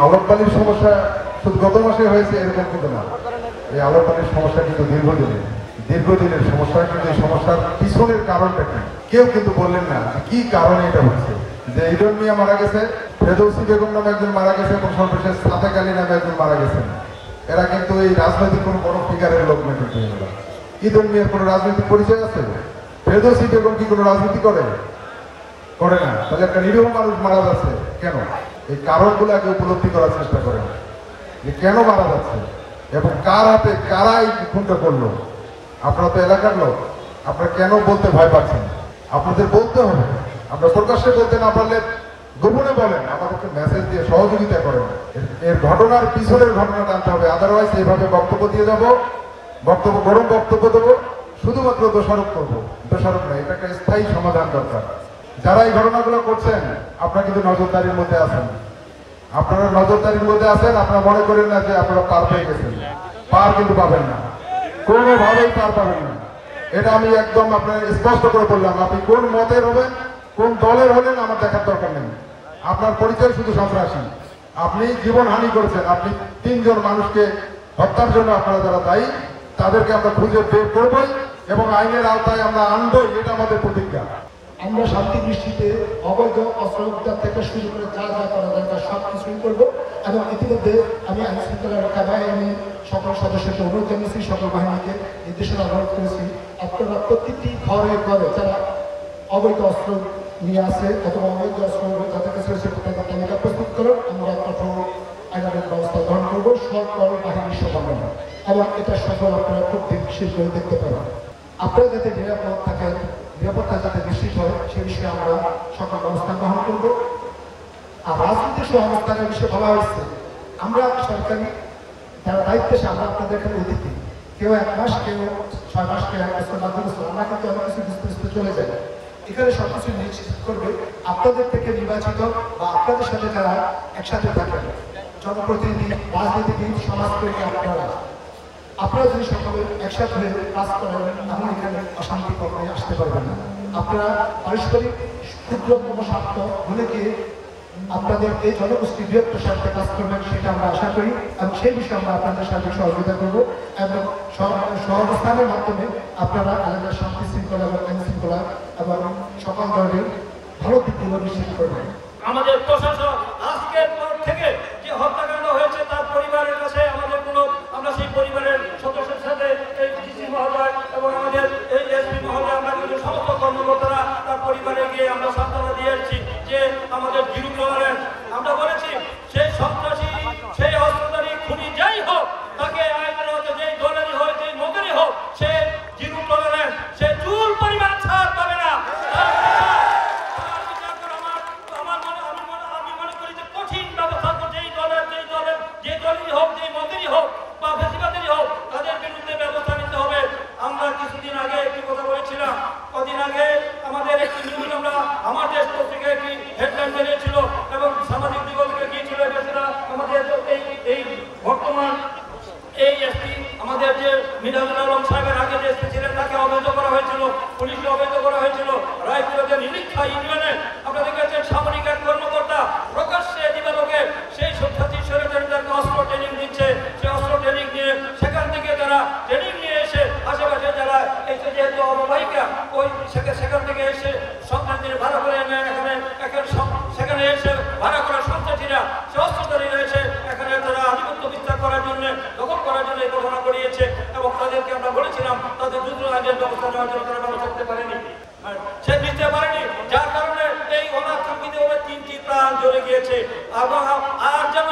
আলোক পানির সমস্যা শুধু গত মাসে হয়েছে এরকম কিন্তু না। এই আলোক পানির সমস্যা কিন্তু দীর্ঘদিনের সমস্যা। কিন্তু এই সমস্যার পিছনের কারণটা কি কেউ কিন্তু বললেন না কি কারণে এটা হচ্ছে। যে ইডন মিয়া মারা গেছে, ফেরদৌসী বেগম নামে একজন মারা গেছে এবং সর্বশেষ সাদেক আলী নামে একজন মারা গেছেন। এরা কিন্তু এই রাজনৈতিক কোনো বড় ফিগারের লোক না। কিন্তু ইডন মিয়ার কোনো রাজনৈতিক পরিচয় আছে? ফেরদৌসী বেগম কি কোনো রাজনীতি করে না? তাহলে একটা নিরীহ মানুষ মারা যাচ্ছে কেন? এই কারণগুলো আগে উপলব্ধি করার চেষ্টা করেন যে কেন মারা যাচ্ছে এবং কার হাতে কারা এই খুনটা করলো। আপনারা তো এলাকার লোক, আপনারা কেন বলতে ভয় পাচ্ছেন? আপনাদের বলতে হবে। আমরা প্রকাশ্যে বলতে না পারলে গোপনে বলেন, আমাদেরকে মেসেজ দিয়ে সহযোগিতা করেন। এর ঘটনার পিছনের ঘটনা জানতে হবে। আদারওয়াইজ এইভাবে বক্তব্য দিয়ে যাবো, গরম বক্তব্য দেবো, শুধুমাত্র দোষারোপ করবো। দোষারোপ নয়, এটা একটা স্থায়ী সমাধান দরকার। যারা এই ঘটনাগুলো করছেন আপনারা কিন্তু নজরদারির মধ্যে আছেন। আপনারা নজরদারির মধ্যে আছেন। আপনারা মনে করেন না যে আপনারা পার পেয়ে গেছেন। পার কিন্তু পাবেন না, কোনোভাবেই পার পাবেন না। এটা আমি একদম আপনার স্পষ্ট করে বললাম। আপনি কোন মতের হবেন, কোন দলের হলেন আমার দেখার দরকার নেই। আপনার পরিচয় শুধু সন্ত্রাসী। আপনি জীবনহানি করেছেন। আপনি 3 জন মানুষকে হত্যার জন্য আপনারা যারা দায়ী তাদেরকে আমরা খুঁজে বের করবই এবং আইনের আওতায় আমরা আনবই। এটা আমাদের প্রতিজ্ঞা। আমরা শান্তি দৃষ্টিতে অবৈধ অস্ত্র উদ্ধার থেকে শুরু করে যা যা করা দরকার সব কিছুই করবো। এবং ইতিমধ্যে আমি আইন শৃঙ্খলা রক্ষা বাহিনী সকল সদস্যকে অনুরোধ জানিয়েছি, সকল বাহিনীকে নির্দেশনা অনুরোধ করেছি, আপনারা প্রতিটি ঘরে ঘরে যারা অবৈধ অস্ত্র নিয়ে আসে অথবা অবৈধ অস্ত্র যাদের কাছে রয়েছে তাদের তালিকা প্রস্তুত করুন। আমরা একটা আইনের ব্যবস্থা গ্রহণ করবো সকল বাহিনীর সমন্বয়ে এবং এটা সফল আপনারা খুব শীঘ্রই দেখতে পাবেন। আপনারা যাতে নিরাপদ থাকেন, নিরাপত্তা যাতে নিশ্চিত হয় সে বিষয়ে আমরা সকল ব্যবস্থা গ্রহণ করবো। আর রাজনীতি সহাবস্থানের বিষয়ে বলা হয়েছে, আমরা সরকারি যারা দায়িত্বে আমরা আপনাদের এখানে অতিথি, কেউ 1 মাস, কেউ 6 মাস, কেউ 1 বছর, 5 বছর, আমরা কিন্তু অনেক কিছু বিস্তারিত চলে যায়। এখানে সবকিছু নিশ্চিত করবে আপনাদের থেকে নির্বাচিত বা আপনাদের সাথে যারা একসাথে থাকেন, জনপ্রতিনিধি, রাজনীতিবিদ, সমাজকর্মী আপনারা যদি সকলে একসাথে হয়ে কাজ করেন তাহলে এখানে অশান্তি কখনোই আসতে পারবেন না। আপনারা পারস্পরিক ক্ষুদ্রতম স্বার্থ ভুলে গিয়ে আপনাদের এই জনগোষ্ঠী বৃহত্তর স্বার্থে কাজ করবেন সেটা আমরা আশা করি এবং সেই বিষয়ে আমরা আপনাদের সাথে সহযোগিতা করবো এবং সহাবস্থানের মাধ্যমে আপনারা এলাকার শান্তি শৃঙ্খলা এবং আইন শৃঙ্খলা এবং সকল ধরনের ভালো দিকগুলো নিশ্চিত করবেন। আমাদের প্রশাসন আজকের পর থেকে যে হত্যাকাণ্ড হয়েছে তার পরিবারের কাছে আমাদের আমরা সেই পরিবারের সদস্যের সাথে এই ডিসি মহোদয় এবং আমাদের এই এসপি মহোদয় আমরা কিন্তু সমস্ত কর্মকর্তারা তার পরিবারে গিয়ে আমরা সান্ত্বনা দিয়ে এসেছি যে আমাদের জিরো টলারেন্স। আমরা বলেছি সেই সন্ত্রাসী, সেই অস্ত্রধারী, খুনি যাই হোক তাকে আইনের মধ্যে যেই দলেরই হোক, যেই মতেরই হোক, সে জিরো টলারেন্স, সে চুল পরিমাণ ছাড় পাবে না। কিছুদিন আগে একটি কথা বলেছিলাম, কদিন আগে আমাদের একটি নিউজ আমরা আমার দেশ পত্রিকা একটি হেডলাইন বেরিয়েছিল এবং সামাজিক দিগকে গিয়েছিল। আমাদের এই বর্তমান এই এসপি আমাদের যে মিনাজুল আলম সাহেবের আগে যে এসপি ছিলেন তাকে অবৈধ করা হয়েছিল, পুলিশকে অবৈধ করা হয়েছিল। রায়পুরের নিরীক্ষা ইউনিয়নে আপনারা দেখেছেন সামরিক এক কর্মকর্তা প্রকাশ্যে দিবালোকে সেই সত্যিশ্বরের অস্ত্র ট্রেনিং দিচ্ছে। সেই অস্ত্র ট্রেনিং নিয়ে সেখান থেকে তারা ট্রেনিং নিয়ে এসে আশেপাশে যারা এই যেহেতু অববাহিকা ওই সেখান থেকে এসে সন্ত্রাসীদের ভাড়া করে সেখানে এসে ভাড়া করা সন্ত্রাসীরা সে অস্ত্রধারীরা এসে এখানে তারা আধিপত্য বিস্তার করার জন্য, দখল করার জন্য এই ঘটনা করিয়েছে এবং তাদেরকে আমরা বলেছিলাম তাদের দ্রুত আইনের ব্যবস্থা নেওয়ার জন্য তারা ব্যবস্থা করতে পারেনি, সে নিতে পারেনি। যার কারণে এই অনাকাঙ্ক্ষিতভাবে 3টি প্রাণ জ্বলে গিয়েছে। আর যেন